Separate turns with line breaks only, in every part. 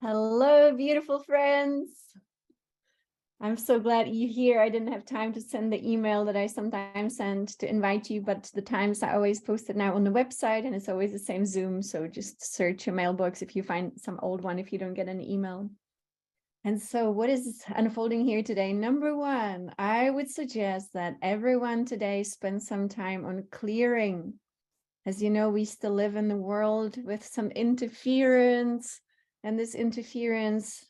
Hello, beautiful friends. I'm so glad you're here. I didn't have time to send the email that I sometimes send to invite you, but the times I always post it now on the website, and it's always the same Zoom. So just search your mailbox if you find some old one, if you don't get an email. And so what is unfolding here today? Number one, I would suggest that everyone today spend some time on clearing. As you know, we still live in the world with some interference, and this interference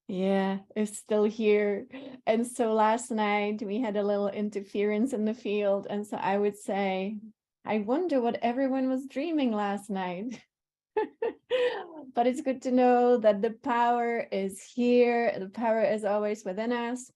yeah, it's still here. And so last night we had a little interference in the field. And so I would say, I wonder what everyone was dreaming last night. But it's good to know that the power is here. The power is always within us.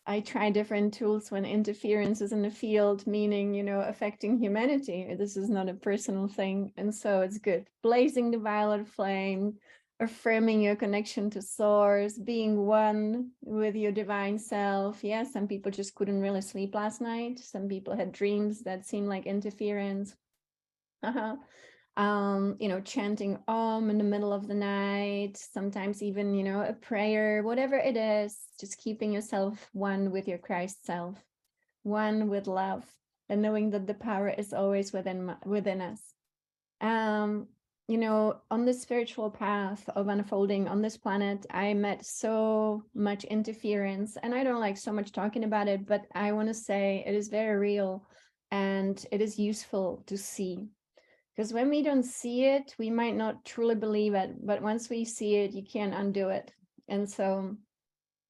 I try different tools when interference is in the field, meaning, affecting humanity. This is not a personal thing. And so it's good. Blazing the violet flame, affirming your connection to source, being one with your divine self. Yeah, some people just couldn't really sleep last night. Some people had dreams that seemed like interference. Chanting Om in the middle of the night, sometimes even, a prayer, whatever it is, just keeping yourself one with your Christ self, one with love, and knowing that the power is always within us. On the spiritual path of unfolding on this planet, I met so much interference, and I don't like so much talking about it, but I want to say it is very real and it is useful to see. Because when we don't see it, we might not truly believe it. But once we see it, you can't undo it. And so,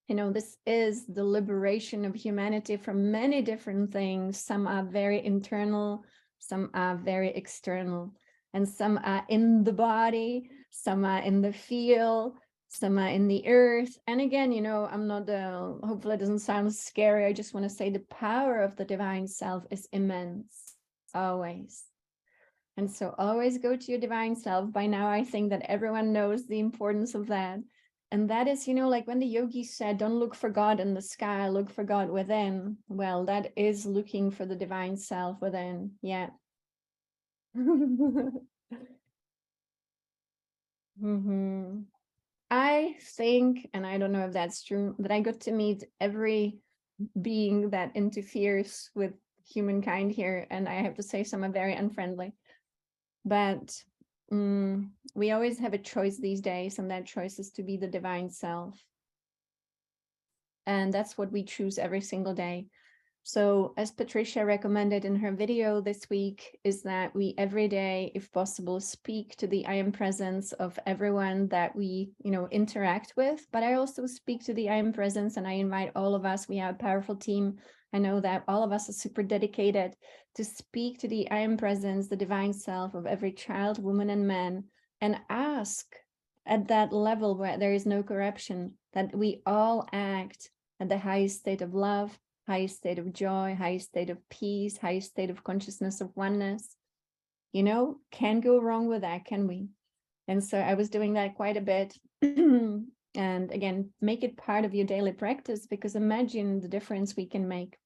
this is the liberation of humanity from many different things. Some are very internal, some are very external, and some are in the body, some are in the field, some are in the earth. And again, I'm not, hopefully it doesn't sound scary. I just want to say the power of the divine self is immense, always. And so always go to your divine self. By now, I think that everyone knows the importance of that. And that is, like when the yogi said, don't look for God in the sky, look for God within. Well, that is looking for the divine self within. Yeah. I think, and I don't know if that's true, that I got to meet every being that interferes with humankind here. And I have to say, some are very unfriendly. But we always have a choice these days, and that choice is to be the divine self. And that's what we choose every single day. So as Patricia recommended in her video this week, is that we every day, if possible, speak to the I am presence of everyone that we, interact with. But I also speak to the I am presence, and I invite all of us. We have a powerful team. I know that all of us are super dedicated to speak to the I am presence, the divine self of every child, woman, and man, and ask at that level where there is no corruption, that we all act at the highest state of love, highest state of joy, highest state of peace, highest state of consciousness of oneness. Can't go wrong with that, can we? And so I was doing that quite a bit. And again, make it part of your daily practice, because imagine the difference we can make.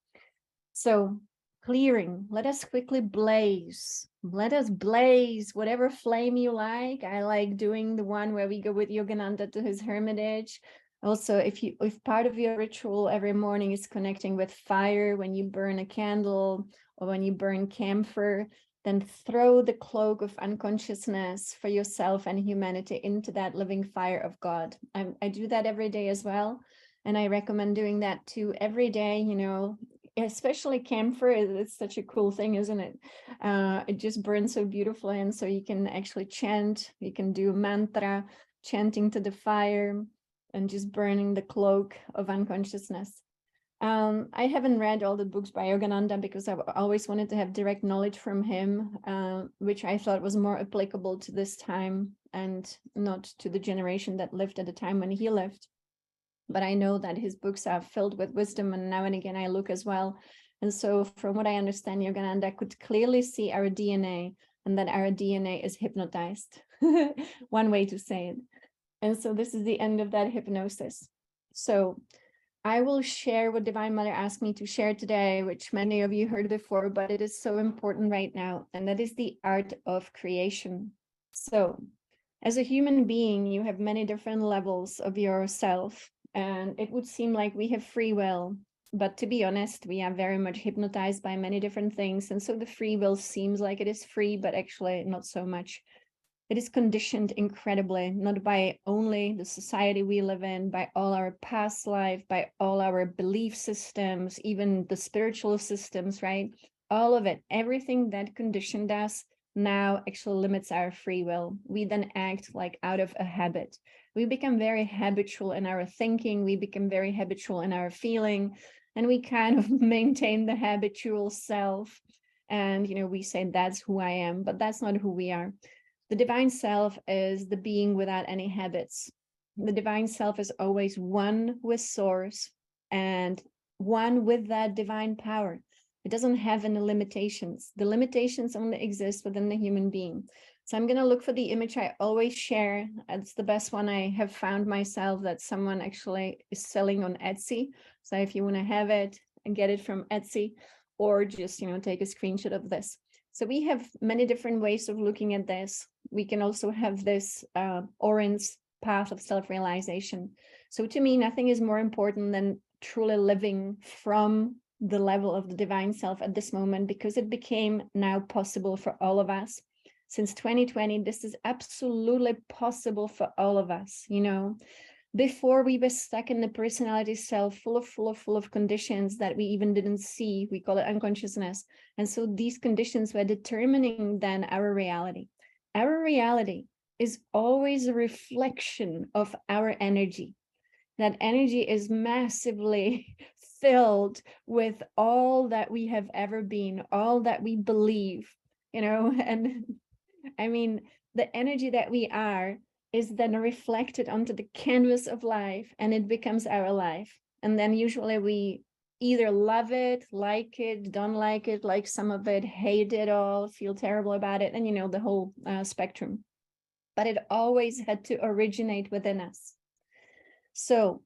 So clearing, let us quickly blaze. Let us blaze whatever flame you like. I like doing the one where we go with Yogananda to his hermitage. Also, if part of your ritual every morning is connecting with fire, when you burn a candle or when you burn camphor, then throw the cloak of unconsciousness for yourself and humanity into that living fire of God. I do that every day as well. And I recommend doing that too every day, especially camphor. It's such a cool thing, isn't it? It just burns so beautifully. And so you can actually chant, you can do mantra, chanting to the fire, and just burning the cloak of unconsciousness. I haven't read all the books by Yogananda because I've always wanted to have direct knowledge from him, which I thought was more applicable to this time and not to the generation that lived at the time when he lived. But I know that his books are filled with wisdom, and now and again I look as well. And so from what I understand, Yogananda could clearly see our DNA, and that our DNA is hypnotized. One way to say it. And so this is the end of that hypnosis. So I will share what Divine Mother asked me to share today, which many of you heard before, but it is so important right now. And that is the art of creation. So As a human being, you have many different levels of yourself, and it would seem like we have free will. But to be honest, we are very much hypnotized by many different things. And so the free will seems like it is free, but actually not so much. It is conditioned incredibly, not by only the society we live in, by all our past life, by all our belief systems, even the spiritual systems, right? All of it, everything that conditioned us now actually limits our free will. We then act like out of a habit. We become very habitual in our thinking, we become very habitual in our feeling, and we kind of maintain the habitual self. And, we say that's who I am, but that's not who we are. The divine self is the being without any habits. The divine self is always one with source and one with that divine power. It doesn't have any limitations. The limitations only exist within the human being. So I'm going to look for the image I always share. It's the best one I have found myself that someone actually is selling on Etsy. So if you want to have it and get it from Etsy, or just, take a screenshot of this. So we have many different ways of looking at this. We can also have this orange path of self-realization. So to me, nothing is more important than truly living from the level of the divine self at this moment, because it became now possible for all of us. Since 2020, this is absolutely possible for all of us, Before, we were stuck in the personality self, full of conditions that we even didn't see. We call it unconsciousness. And so these conditions were determining then our reality. Our reality is always a reflection of our energy. That energy is massively filled with all that we have ever been, all that we believe, and I mean, the energy that we are is then reflected onto the canvas of life, and it becomes our life. And then usually we either love it, don't like some of it, hate it all, feel terrible about it, and the whole spectrum. But it always had to originate within us. So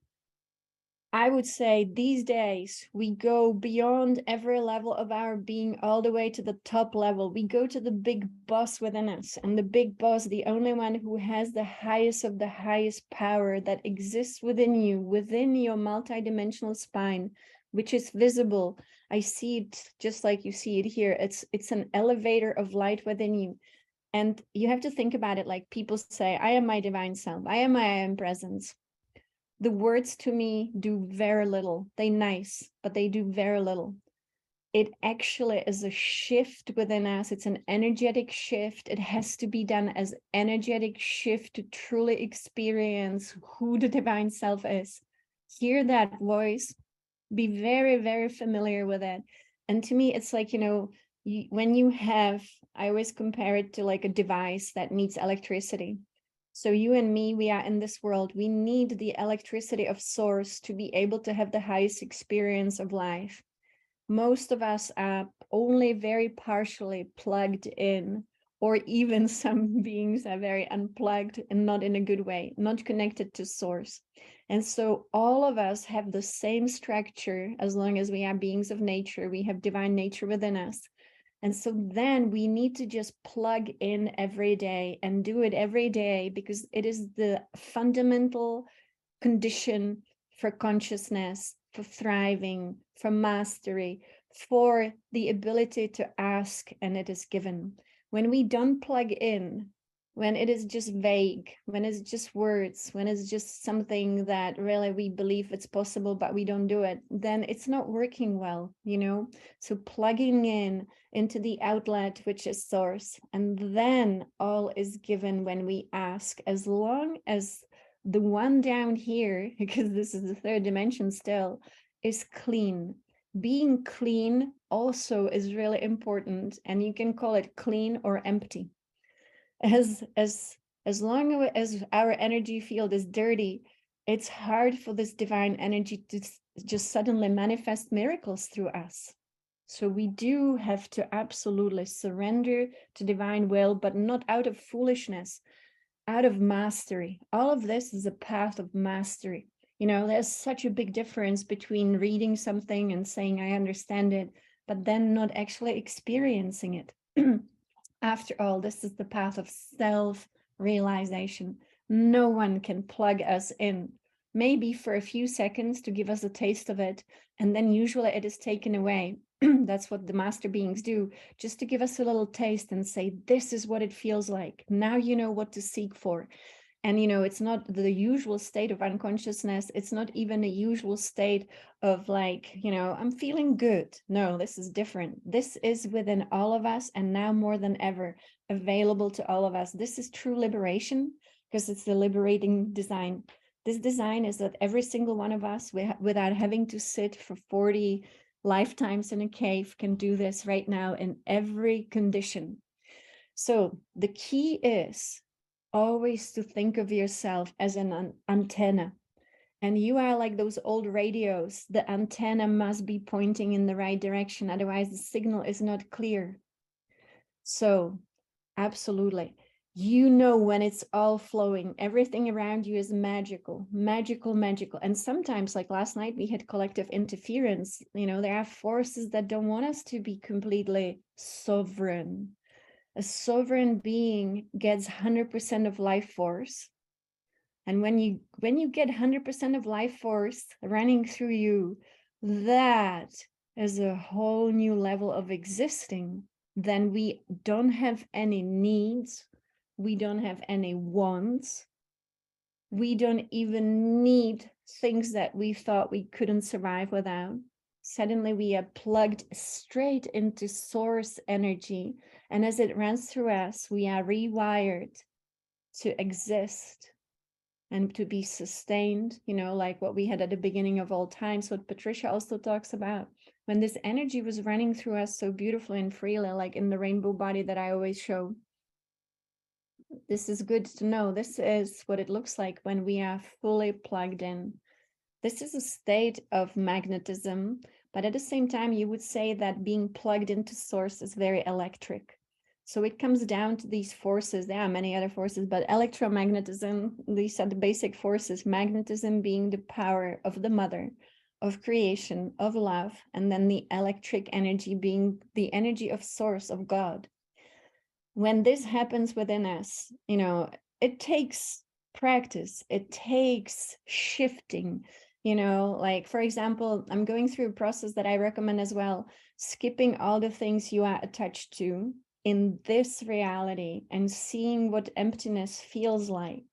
I would say these days we go beyond every level of our being all the way to the top level. We go to the big boss within us, and the big boss, the only one who has the highest of the highest power that exists within you, within your multidimensional spine, which is visible. I see it just like you see it here. It's an elevator of light within you. And you have to think about it like people say, I am my divine self. I am presence. The words to me do very little. They nice, but they do very little. It actually is a shift within us. It's an energetic shift. It has to be done as energetic shift to truly experience who the divine self is. Hear that voice, be very, very familiar with it. And to me, it's like, when you have, I always compare it to like a device that needs electricity. So you and me, we are in this world. We need the electricity of source to be able to have the highest experience of life. Most of us are only very partially plugged in, or even some beings are very unplugged and not in a good way, not connected to source. And so all of us have the same structure. As long as we are beings of nature, we have divine nature within us. And so then we need to just plug in every day and do it every day, because it is the fundamental condition for consciousness, for thriving, for mastery, for the ability to ask and it is given. When we don't plug in, when it is just vague, when it's just words, when it's just something that really we believe it's possible, but we don't do it, then it's not working well, So plugging in into the outlet, which is source, and then all is given when we ask, as long as the one down here, because this is the third dimension still, is clean. Being clean also is really important, and you can call it clean or empty. As long as our energy field is dirty, it's hard for this divine energy to just suddenly manifest miracles through us. So we do have to absolutely surrender to divine will, but not out of foolishness, out of mastery. All of this is a path of mastery. There's such a big difference between reading something and saying, I understand it, but then not actually experiencing it. After all, this is the path of self realization. No one can plug us in, maybe for a few seconds to give us a taste of it, and then usually it is taken away. That's what the master beings do, just to give us a little taste and say, this is what it feels like. Now you know what to seek for. And, it's not the usual state of unconsciousness. It's not even a usual state of like, I'm feeling good. No, this is different. This is within all of us, and now more than ever available to all of us. This is true liberation, because it's the liberating design. This design is that every single one of us, without having to sit for 40 lifetimes in a cave, can do this right now in every condition. So the key is always to think of yourself as an antenna. And you are like those old radios. The antenna must be pointing in the right direction. Otherwise, the signal is not clear. So absolutely. When it's all flowing, everything around you is magical, magical, magical. And sometimes, like last night, we had collective interference. There are forces that don't want us to be completely sovereign. A sovereign being gets 100% of life force. And when you get 100% of life force running through you, that is a whole new level of existing. Then we don't have any needs. We don't have any wants. We don't even need things that we thought we couldn't survive without. Suddenly we are plugged straight into source energy. And as it runs through us, we are rewired to exist and to be sustained, like what we had at the beginning of all times, what Patricia also talks about. When this energy was running through us so beautifully and freely, like in the rainbow body that I always show. This is good to know. This is what it looks like when we are fully plugged in. This is a state of magnetism, but at the same time, you would say that being plugged into source is very electric. So it comes down to these forces. There are many other forces, but electromagnetism, these are the basic forces. Magnetism being the power of the mother, of creation, of love, and then the electric energy being the energy of source, of God. When this happens within us, it takes practice, it takes shifting, like, for example, I'm going through a process that I recommend as well, skipping all the things you are attached to in this reality and seeing what emptiness feels like.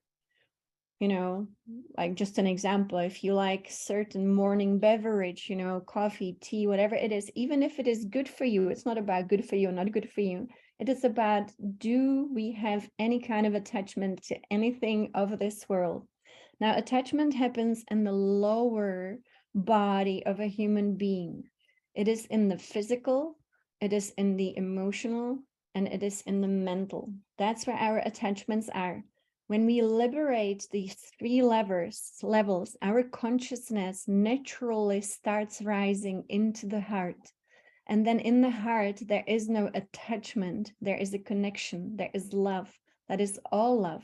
Like just an example, if you like certain morning beverage, coffee, tea, whatever it is, even if it is good for you, it's not about good for you or not good for you. It is about, do we have any kind of attachment to anything of this world? Now, attachment happens in the lower body of a human being. It is in the physical, it is in the emotional, and it is in the mental. That's where our attachments are. When we liberate these three levels, our consciousness naturally starts rising into the heart. And then in the heart, there is no attachment. There is a connection. There is love. That is all love.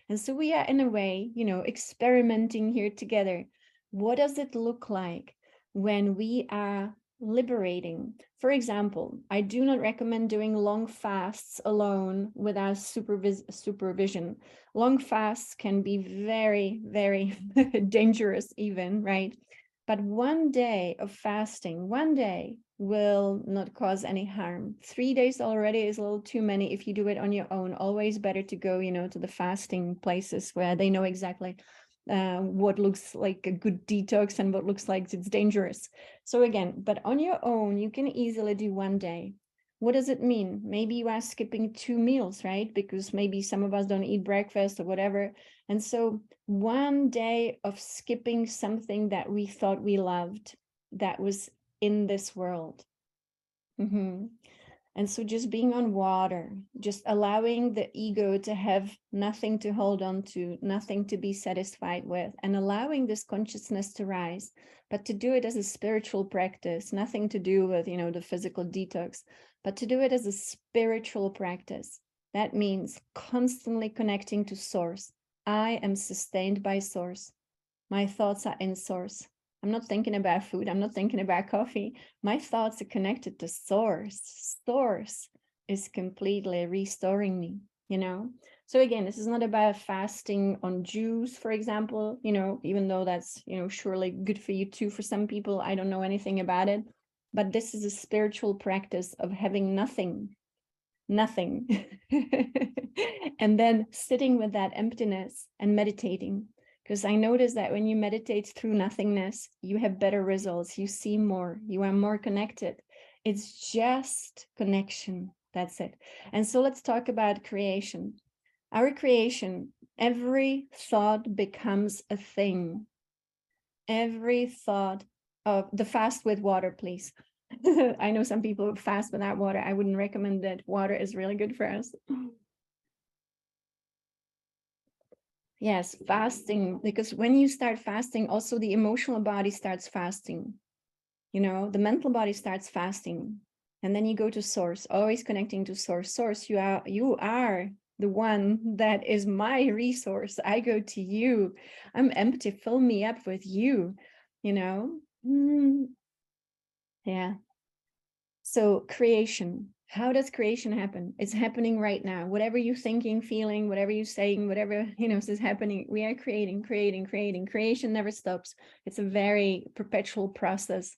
And so we are, in a way, experimenting here together. What does it look like when we are liberating? For example, I do not recommend doing long fasts alone without supervision. Long fasts can be very, very dangerous even, right? But one day of fasting, one day will not cause any harm. 3 days already is a little too many if you do it on your own. Always better to go, to the fasting places where they know exactly what looks like a good detox and what looks like it's dangerous. So again, but on your own, you can easily do one day. What does it mean? Maybe you are skipping 2 meals, right? Because maybe some of us don't eat breakfast or whatever. And so one day of skipping something that we thought we loved, that was in this world. And so just being on water, just allowing the ego to have nothing to hold on to, nothing to be satisfied with, and allowing this consciousness to rise, but to do it as a spiritual practice, nothing to do with, the physical detox, but to do it as a spiritual practice. That means constantly connecting to source. I am sustained by source. My thoughts are in source. I'm not thinking about food. I'm not thinking about coffee. My thoughts are connected to source. Source is completely restoring me. you know? So again, this is not about fasting on juice, for example, you know, even though that's, you know, surely good for you too, for some people. I don't know anything about it, but this is a spiritual practice of having nothing, and then sitting with that emptiness and meditating. Because I noticed that when you meditate through nothingness, you have better results, you see more, you are more connected. It's just connection. That's it. And so let's talk about creation. Our creation, every thought becomes a thing. Every thought of the fast with water, please. I know some people fast without water. I wouldn't recommend that. Water is really good for us. Yes, fasting, because when you start fasting, also the emotional body starts fasting. You know, the mental body starts fasting. And then you go to source, always connecting to source. Source, you are the one that is my resource. I go to you. I'm empty. Fill me up with you, you know? Yeah. So creation, how does creation happen? It's happening right now. Whatever you're thinking, feeling, whatever you're saying, whatever, you know, is happening, we are creating. Creation never stops. It's a very perpetual process.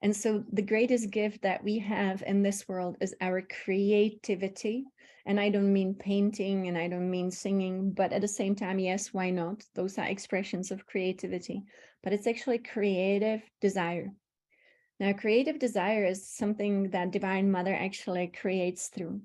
And so the greatest gift that we have in this world is our creativity. And I don't mean painting and I don't mean singing, but at the same time, yes, why not? Those are expressions of creativity, but it's actually creative desire. Now, creative desire is something that Divine Mother actually creates through.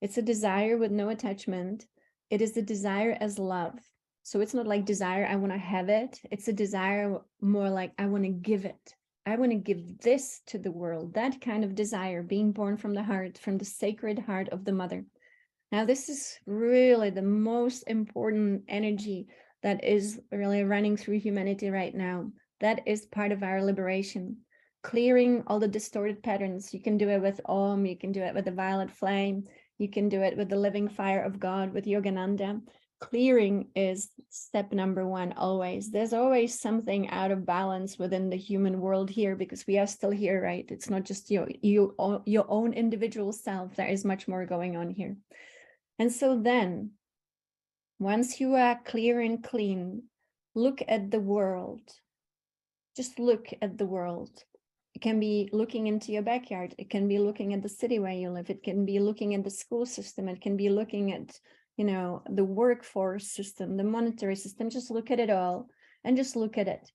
It's a desire with no attachment. It is the desire as love. So it's not like desire, I want to have it. It's a desire more like I want to give it. I want to give this to the world. That kind of desire, being born from the heart, from the sacred heart of the mother. Now, this is really the most important energy that is really running through humanity right now. That is part of our liberation. Clearing all the distorted patterns. You can do it with Om, you can do it with the violet flame, you can do it with the living fire of God, with Yogananda. Clearing is step number one always. There's always something out of balance within the human world here because we are still here, right? It's not just your own individual self. There is much more going on here. And so then, once you are clear and clean, look at the world. Just look at the world. It can be looking into your backyard. It can be looking at the city where you live. It can be looking at the school system. It can be looking at, you know, the workforce system, the monetary system. Just look at it all and just look at it.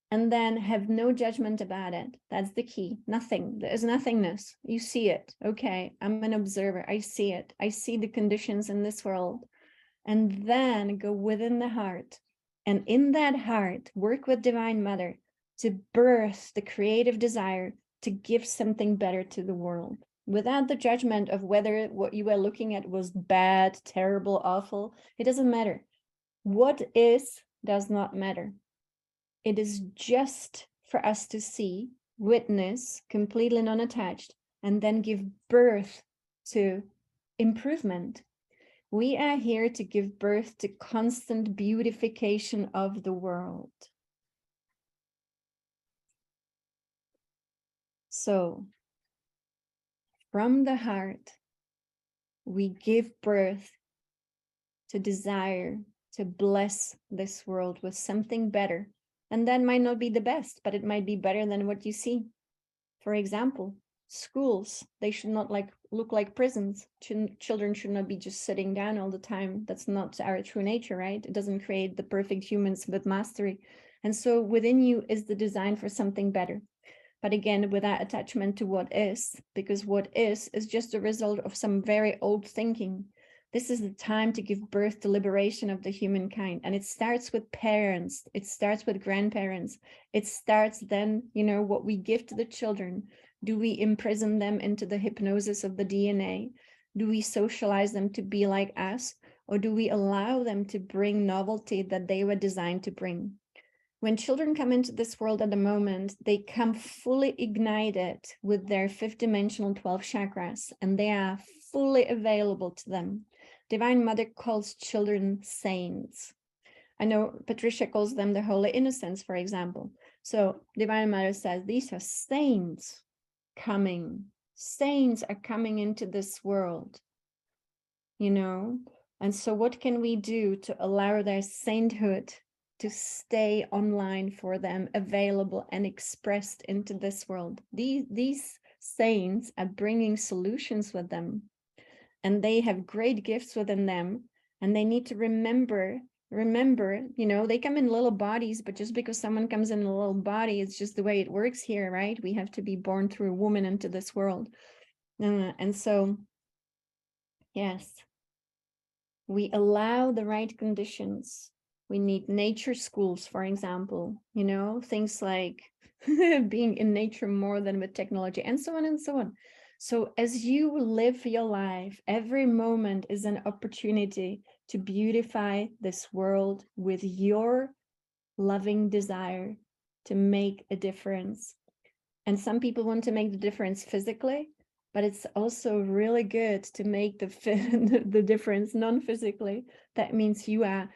And then have no judgment about it. That's the key. Nothing. There is nothingness. You see it. Okay, I'm an observer. I see it. I see the conditions in this world. And then go within the heart. And in that heart, work with Divine Mother to birth the creative desire to give something better to the world without the judgment of whether what you were looking at was bad, terrible, awful. It doesn't matter. What is does not matter. It is just for us to see, witness, completely non-attached, and then give birth to improvement. We are here to give birth to constant beautification of the world. So, from the heart, we give birth to desire to bless this world with something better. And that might not be the best, but it might be better than what you see. For example, schools, they should not look like prisons. Children should not be just sitting down all the time. That's not our true nature, right? It doesn't create the perfect humans with mastery. And so within you is the design for something better. But again, without attachment to what is, because what is just a result of some very old thinking. This is the time to give birth to liberation of the humankind. And it starts with parents. It starts with grandparents. It starts then, you know, what we give to the children. Do we imprison them into the hypnosis of the DNA? Do we socialize them to be like us? Or do we allow them to bring novelty that they were designed to bring? When children come into this world at the moment, they come fully ignited with their fifth dimensional 12 chakras, and they are fully available to them. Divine Mother calls children saints. I know Patricia calls them the Holy Innocents, for example. So Divine Mother says, these are saints coming. Saints are coming into this world, you know, And so what can we do to allow their sainthood to stay online for them, available and expressed into this world? These saints are bringing solutions with them, and they have great gifts within them, and they need to remember, you know, they come in little bodies, but just because someone comes in a little body, it's just the way it works here, right? We have to be born through a woman into this world. And so, yes, we allow the right conditions. We need nature schools, for example, you know, things like being in nature more than with technology, and so on and so on. So as you live your life, every moment is an opportunity to beautify this world with your loving desire to make a difference. And some people want to make the difference physically, but it's also really good to make the difference non-physically. That means you are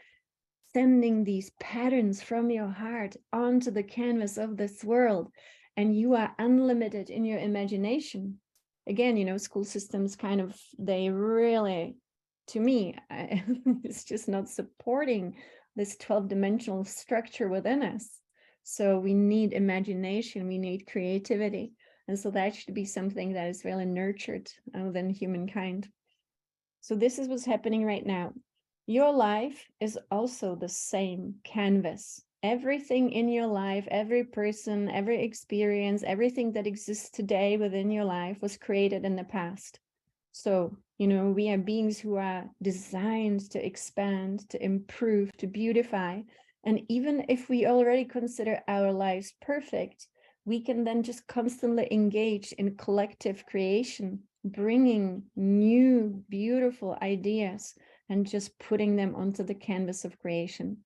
sending these patterns from your heart onto the canvas of this world, and you are unlimited in your imagination. Again, you know, school systems kind of, they really, to me, it's just not supporting this 12-dimensional structure within us. So we need imagination, we need creativity. And so that should be something that is really nurtured within humankind. So this is what's happening right now. Your life is also the same canvas. Everything in your life, every person, every experience, everything that exists today within your life was created in the past. So, you know, we are beings who are designed to expand, to improve, to beautify. And even if we already consider our lives perfect, we can then just constantly engage in collective creation, bringing new, beautiful ideas and just putting them onto the canvas of creation.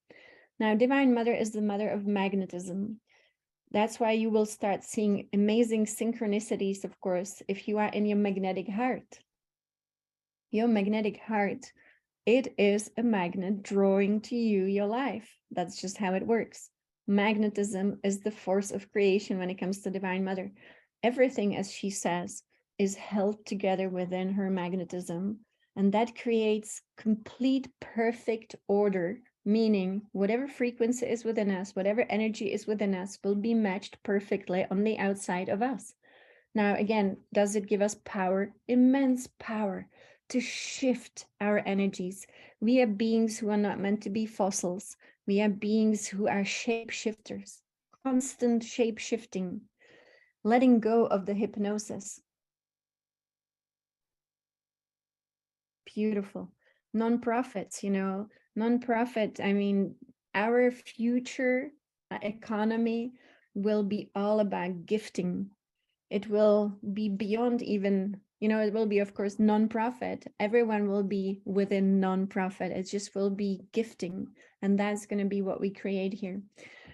Now, Divine Mother is the mother of magnetism. That's why you will start seeing amazing synchronicities, of course, if you are in your magnetic heart. Your magnetic heart, it is a magnet drawing to you your life. That's just how it works. Magnetism is the force of creation when it comes to Divine Mother. Everything, as she says, is held together within her magnetism. And that creates complete, perfect order, meaning whatever frequency is within us, whatever energy is within us, will be matched perfectly on the outside of us. Now, again, does it give us power? Immense power to shift our energies. We are beings who are not meant to be fossils. We are beings who are shapeshifters, constant shape shifting, letting go of the hypnosis. Beautiful. Non-profits, you know, non-profit, I mean, our future economy will be all about gifting. It will be beyond even, you know, it will be, of course, non-profit. Everyone will be within non-profit. It just will be gifting. And that's going to be what we create here.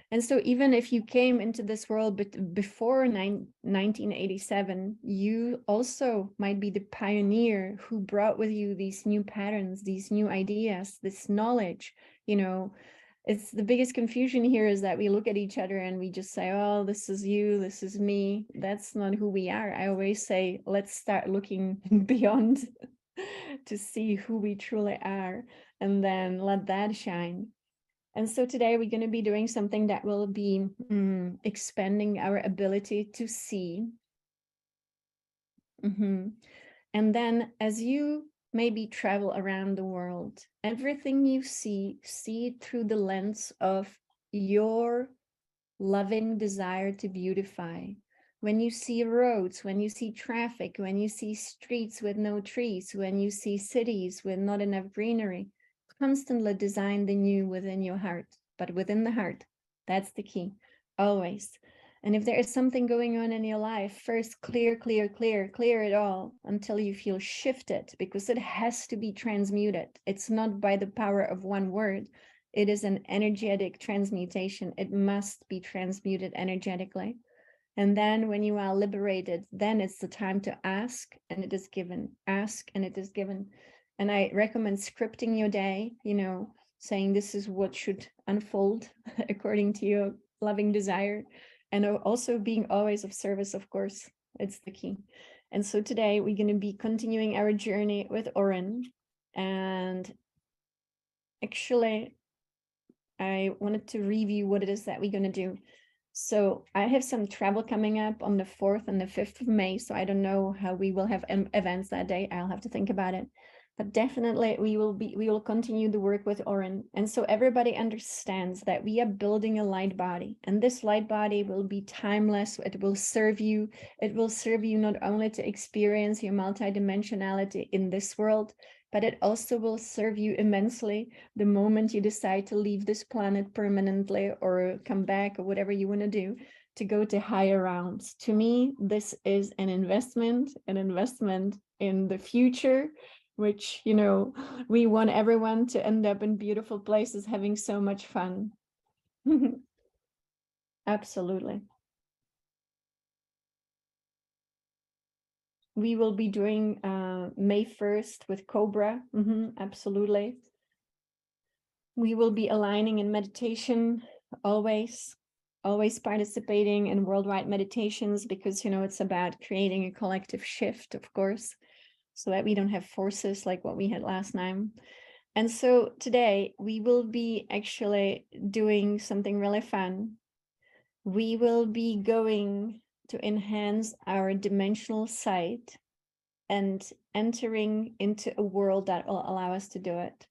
And so even if you came into this world before 1987, you also might be the pioneer who brought with you these new patterns, these new ideas, this knowledge. You know, it's the biggest confusion here is that we look at each other and we just say, oh, this is you, this is me. That's not who we are. I always say, let's start looking beyond to see who we truly are, and then let that shine. And so today we're going to be doing something that will be expanding our ability to see. And then as you maybe travel around the world, everything you see it through the lens of your loving desire to beautify. When you see roads, when you see traffic, when you see streets with no trees, when you see cities with not enough greenery, constantly design the new within your heart, but within the heart. That's the key, always. And if there is something going on in your life, first clear it all until you feel shifted, because it has to be transmuted. It's not by the power of one word. It is an energetic transmutation. It must be transmuted energetically. And then when you are liberated, then it's the time to ask and it is given. Ask and it is given. And I recommend scripting your day, you know, saying this is what should unfold according to your loving desire. And also being always of service, of course, it's the key. And so today we're going to be continuing our journey with Oren. And actually, I wanted to review what it is that we're going to do. So I have some travel coming up on the 4th and the 5th of May. So I don't know how we will have events that day. I'll have to think about it. But definitely we will continue the work with Oren. And so everybody understands that we are building a light body. And this light body will be timeless. It will serve you. It will serve you not only to experience your multidimensionality in this world, but it also will serve you immensely the moment you decide to leave this planet permanently or come back or whatever you want to do, to go to higher realms. To me, this is an investment in the future, which, you know, we want everyone to end up in beautiful places having so much fun. Absolutely. We will be doing May 1st with Cobra. Absolutely. We will be aligning in meditation, always participating in worldwide meditations, because, you know, it's about creating a collective shift, of course, so that we don't have forces like what we had last time. And so today we will be actually doing something really fun. We will be going to enhance our dimensional sight and entering into a world that will allow us to do it.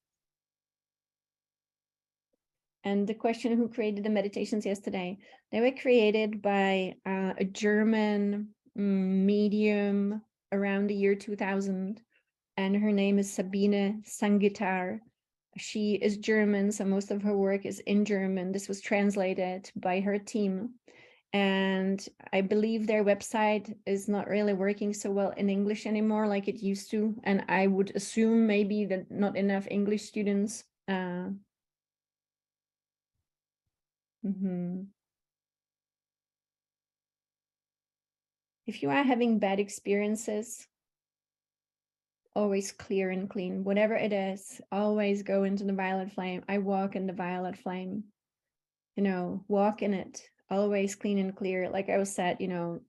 And the question, who created the meditations yesterday? They were created by a German medium around the year 2000. And her name is Sabine Sangitar. She is German, so most of her work is in German. This was translated by her team. And I believe their website is not really working so well in English anymore like it used to. And I would assume maybe that not enough English students If you are having bad experiences, always clear and clean. Whatever it is, always go into the violet flame. I walk in the violet flame. You know, walk in it. Always clean and clear. Like I was said, you know,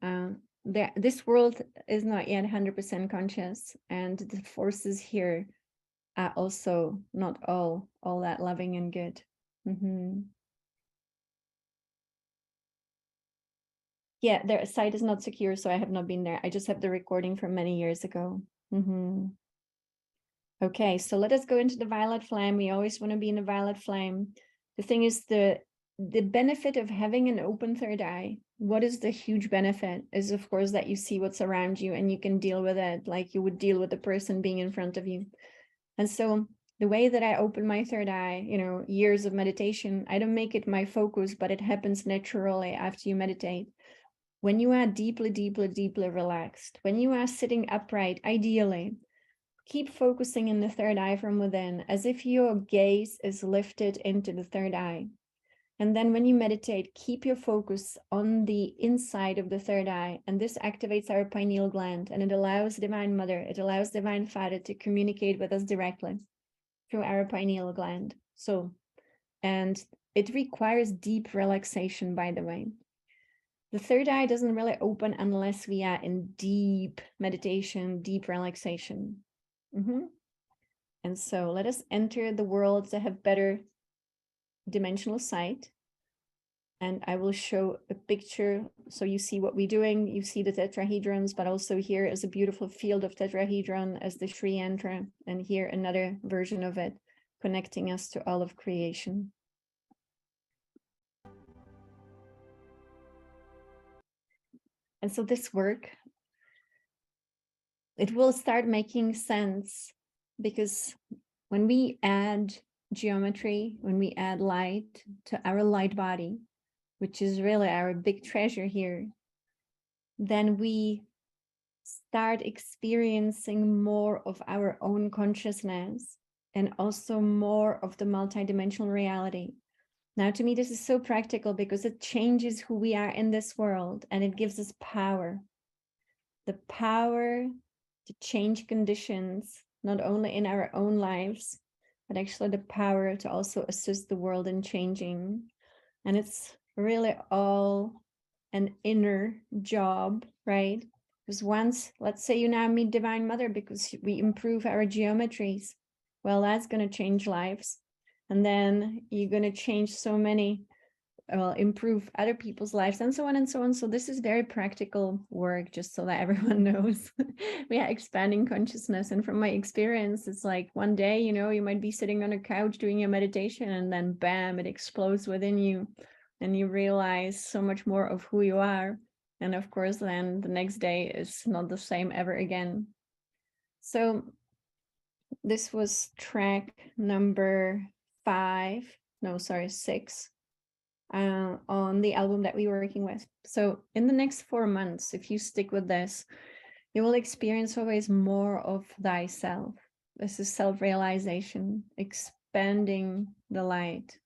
this world is not yet 100% conscious, and the forces here are also not all that loving and good. Yeah, their site is not secure, so I have not been there. I just have the recording from many years ago. Okay, so let us go into the violet flame. We always want to be in the violet flame. The thing is, the benefit of having an open third eye, what is the huge benefit, is of course that you see what's around you and you can deal with it like you would deal with the person being in front of you. And so the way that I open my third eye, you know, years of meditation, I don't make it my focus, but it happens naturally after you meditate. When you are deeply, deeply, deeply relaxed, when you are sitting upright, ideally, keep focusing in the third eye from within, as if your gaze is lifted into the third eye. And then when you meditate, keep your focus on the inside of the third eye. And this activates our pineal gland, and it allows Divine Mother, it allows Divine Father to communicate with us directly through our pineal gland. So, and it requires deep relaxation, by the way. The third eye doesn't really open unless we are in deep meditation, deep relaxation. And so let us enter the world to have better dimensional sight. And I will show a picture so you see what we're doing. You see the tetrahedrons, but also here is a beautiful field of tetrahedron as the Sri Yantra, and here another version of it, connecting us to all of creation. And so this work, it will start making sense, because when we add geometry, when we add light to our light body, which is really our big treasure here, then we start experiencing more of our own consciousness and also more of the multidimensional reality. Now, to me, this is so practical because it changes who we are in this world, and it gives us power. The power to change conditions, not only in our own lives, but actually the power to also assist the world in changing. And it's really all an inner job, right? Because once, let's say you now meet Divine Mother because we improve our geometries, well, that's going to change lives. And then you're going to change so many, well, improve other people's lives and so on and so on. So this is very practical work, just so that everyone knows. We are expanding consciousness. And from my experience, it's like one day, you know, you might be sitting on a couch doing your meditation and then bam, it explodes within you. And you realize so much more of who you are. And of course, then the next day is not the same ever again. So this was track number 6 on the album that we're working with. So in the next 4 months, if you stick with this, you will experience always more of thyself. This is self-realization, expanding the light.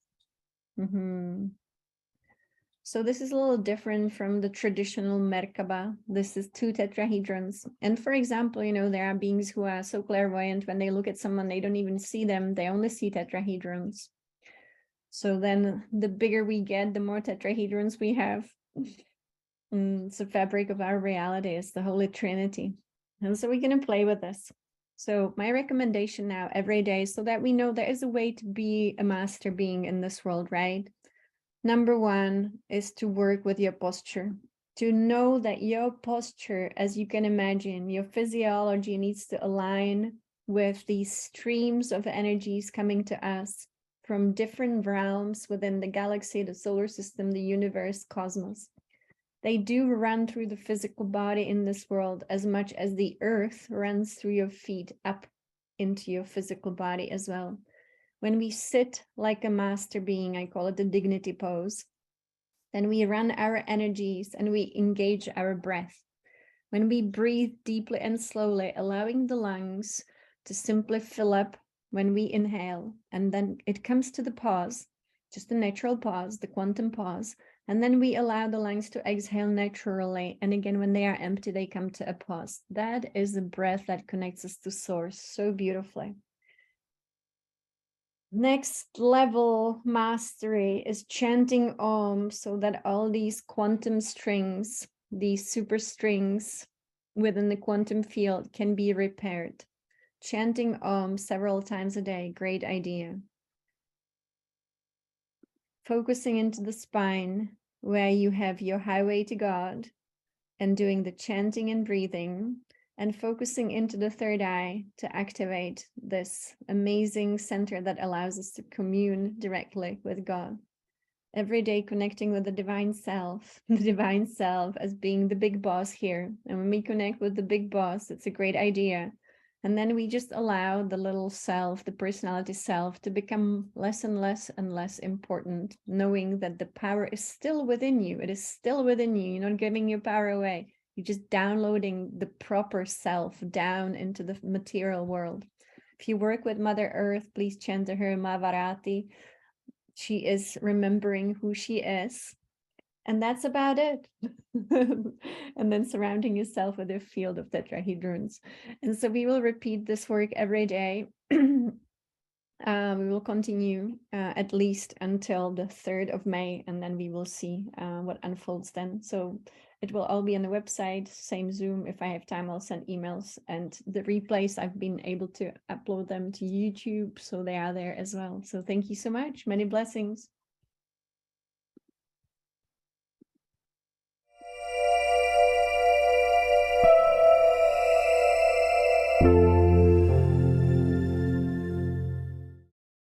So this is a little different from the traditional Merkaba. This is 2 tetrahedrons. And for example, you know, there are beings who are so clairvoyant, when they look at someone, they don't even see them. They only see tetrahedrons. So then the bigger we get, the more tetrahedrons we have. It's the fabric of our reality, is the Holy Trinity. And so we're going to play with this. So my recommendation now every day, so that we know there is a way to be a master being in this world, right? Number 1 is to work with your posture, to know that your posture, as you can imagine, your physiology needs to align with these streams of energies coming to us from different realms within the galaxy, the solar system, the universe, cosmos. They do run through the physical body in this world as much as the earth runs through your feet up into your physical body as well. When we sit like a master being, I call it the dignity pose, then we run our energies and we engage our breath. When we breathe deeply and slowly, allowing the lungs to simply fill up when we inhale, and then it comes to the pause, just a natural pause, the quantum pause, and then we allow the lungs to exhale naturally. And again, when they are empty, they come to a pause. That is the breath that connects us to source so beautifully. Next level mastery is chanting Om, so that all these quantum strings, these super strings within the quantum field, can be repaired. Chanting Om several times a day, great idea. Focusing into the spine, where you have your highway to God, and doing the chanting and breathing, and focusing into the third eye to activate this amazing center that allows us to commune directly with God. Every day connecting with the divine self as being the big boss here. And when we connect with the big boss, it's a great idea. And then we just allow the little self, the personality self, to become less and less and less important, knowing that the power is still within you. It is still within you. You're not giving your power away. You're just downloading the proper self down into the material world. If you work with Mother Earth, please chant to her Mavarati. She is remembering who she is. And that's about it. And then surrounding yourself with a field of tetrahedrons. And so we will repeat this work every day. We will continue at least until the 3rd of May, and then we will see what unfolds then. So it will all be on the website, same Zoom. If I have time, I'll send emails, and the replays, I've been able to upload them to YouTube, so they are there as well. So thank you so much. Many blessings.